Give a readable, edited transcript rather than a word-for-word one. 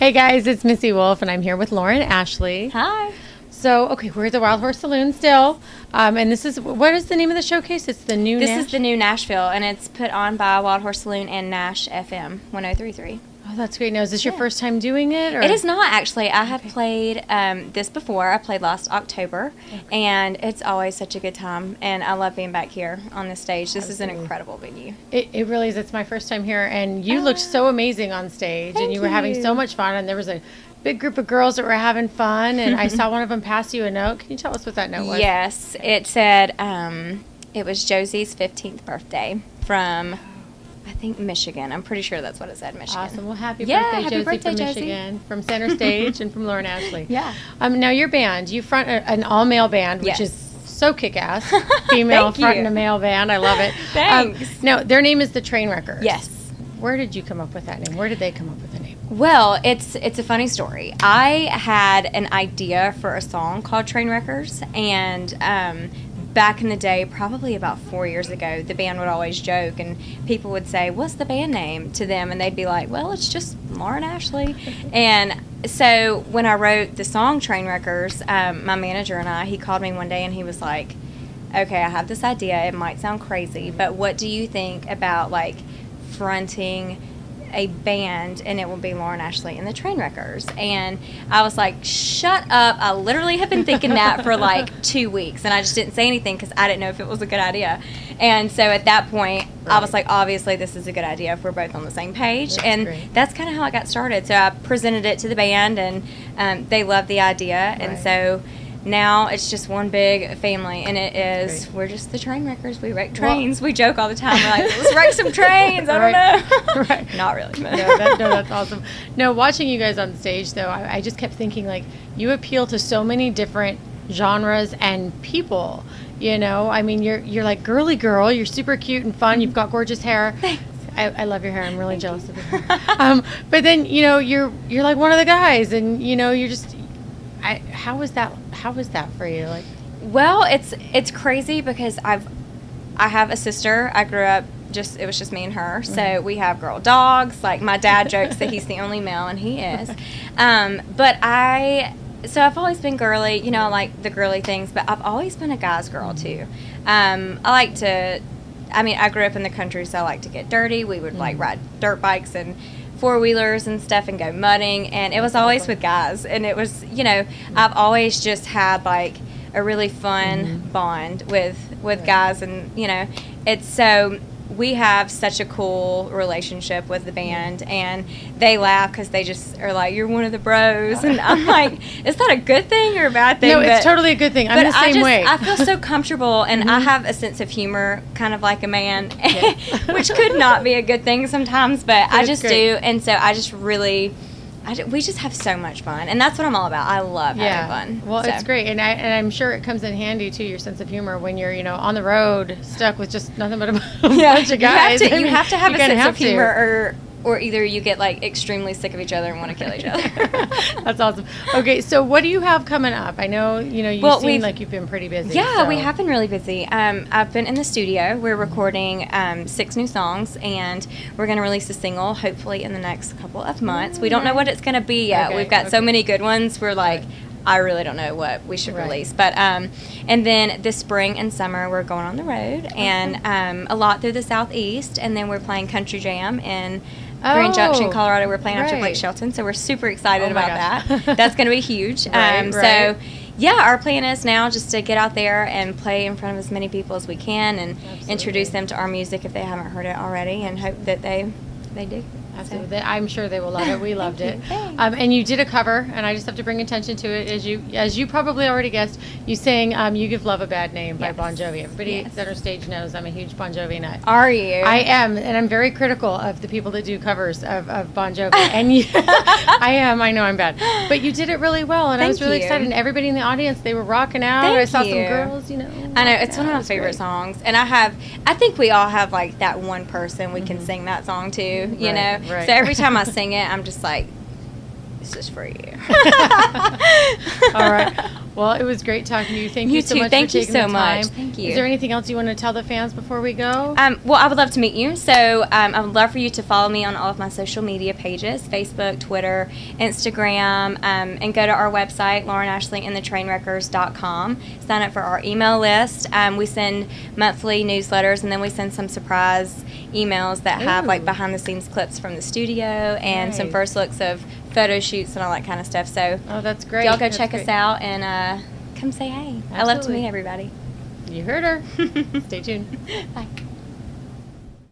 Hey guys, it's Missy Wolf, and I'm here with Lauren Ashley. Hi. So, okay, we're at the Wild Horse Saloon still, and this is, what is the name of the showcase? It's the new This is the new Nashville, and it's put on by Wild Horse Saloon and Nash FM 103.3. Oh, that's great. Now, is this your first time doing it? Or? It is not, actually. I have played this before. I played last October, and it's always such a good time, and I love being back here on the stage. This is an incredible venue. It really is. It's my first time here, and you looked so amazing on stage, and you were having so much fun, and there was a big group of girls that were having fun, and I saw one of them pass you a note. Can you tell us what that note was? Yes. It said it was Josie's 15th birthday from, I think, Michigan. I'm pretty sure that's what it said, Michigan. Awesome. Well, happy birthday, Josie, from Michigan, from Center Stage, and from Lauren Ashley. Yeah. Now, your band, you front an all-male band, which is so kick-ass. Female fronting a male band. I love it. Thanks. Now, their name is the Trainwreckers. Yes. Where did you come up with that name? Where did they come up with the name? Well, it's a funny story. I had an idea for a song called Trainwreckers, and back in the day, probably about 4 years ago, the band would always joke, and people would say, "What's the band name?" to them, and they'd be like, "Well, it's just Lauren Ashley." And so when I wrote the song Trainwreckers, my manager and he called me one day, and he was like, "Okay, I have this idea. It might sound crazy, but what do you think about, like, fronting a band, and it will be Lauren Ashley and the Trainwreckers?" And I was like, "Shut up. I literally have been thinking that for like 2 weeks," and I just didn't say anything because I didn't know if it was a good idea. And so at that point, I was like, obviously this is a good idea if we're both on the same page. That's kind of how I got started. So I presented it to the band, and they loved the idea. And so now it's just one big family, and it is, we're just the Trainwreckers. We wreck trains. We joke all the time. We're like, let's wreck some trains. I don't know. Not really. No, that's awesome. No, watching you guys on stage, though, I just kept thinking, like, you appeal to so many different genres and people. You know, I mean, you're like girly girl. You're super cute and fun. You've got gorgeous hair. Thanks. I love your hair. I'm really jealous of your hair. But then, you know, you're like one of the guys, and you know, you're just. How was that for you? Like, well, it's crazy because I have a sister. I grew up it was just me and her. So we have girl dogs. Like, my dad jokes that he's the only male, and he is. But I've always been girly. You know, I like the girly things, but I've always been a guy's girl too. I grew up in the country, so I like to get dirty. We would like ride dirt bikes and four-wheelers and stuff and go mudding, and it was always with guys. And it was, you know, I've always just had like a really fun bond with guys, and you know, it's so we have such a cool relationship with the band, and they laugh because they just are like, "You're one of the bros," and I'm like, is that a good thing or a bad thing? No, it's totally a good thing. I'm the same way. I feel so comfortable, and I have a sense of humor, kind of like a man, which could not be a good thing sometimes, but I just do, and so I just really. We just have so much fun, and that's what I'm all about. I love having fun. Well, it's great, and I'm sure it comes in handy too, your sense of humor, when you're, you know, on the road, stuck with just nothing but a bunch of guys. You have to have a sense of humor, or either you get like extremely sick of each other and want to kill each other. That's awesome. Okay, so what do you have coming up? I know, you know, you seem like you've been pretty busy. Yeah, we have been really busy. I've been in the studio. We're recording 6 new songs, and we're going to release a single hopefully in the next couple of months. We don't know what it's going to be yet. We've got so many good ones. We're like, I really don't know what we should release. But and then this spring and summer we're going on the road, and a lot through the Southeast, and then we're playing Country Jam in Grand Junction, Colorado. We're playing after Blake Shelton, so we're super excited about that. That's going to be huge. So, yeah, our plan is now just to get out there and play in front of as many people as we can, and introduce them to our music if they haven't heard it already, and hope that they dig. Absolutely. I'm sure they will love it. We loved it. And you did a cover, and I just have to bring attention to it. As you probably already guessed, you sang "You Give Love a Bad Name" by Bon Jovi. Everybody at Center Stage knows I'm a huge Bon Jovi nut. Are you? I am, and I'm very critical of the people that do covers of Bon Jovi. And I am. I know I'm bad, but you did it really well, and I was really excited. And everybody in the audience, they were rocking out. I saw some girls, you know. I know, it's one of my favorite songs, and I think we all have like that one person we can sing that song to, you know. So every time I sing it, I'm just like, This is for you. All right. Well, it was great talking to you. Thank you so much for taking the time. Thank you. Is there anything else you want to tell the fans before we go? Well, I would love to meet you. So I would love for you to follow me on all of my social media pages, Facebook, Twitter, Instagram, and go to our website, laurenashleyandthetrainwreckers.com. Sign up for our email list. We send monthly newsletters, and then we send some surprise emails that have like behind-the-scenes clips from the studio and some first looks of photo shoots and all that kind of stuff. So that's great. Y'all go check us out and come say hey. Absolutely. I love to meet everybody. You heard her. Stay tuned. Bye.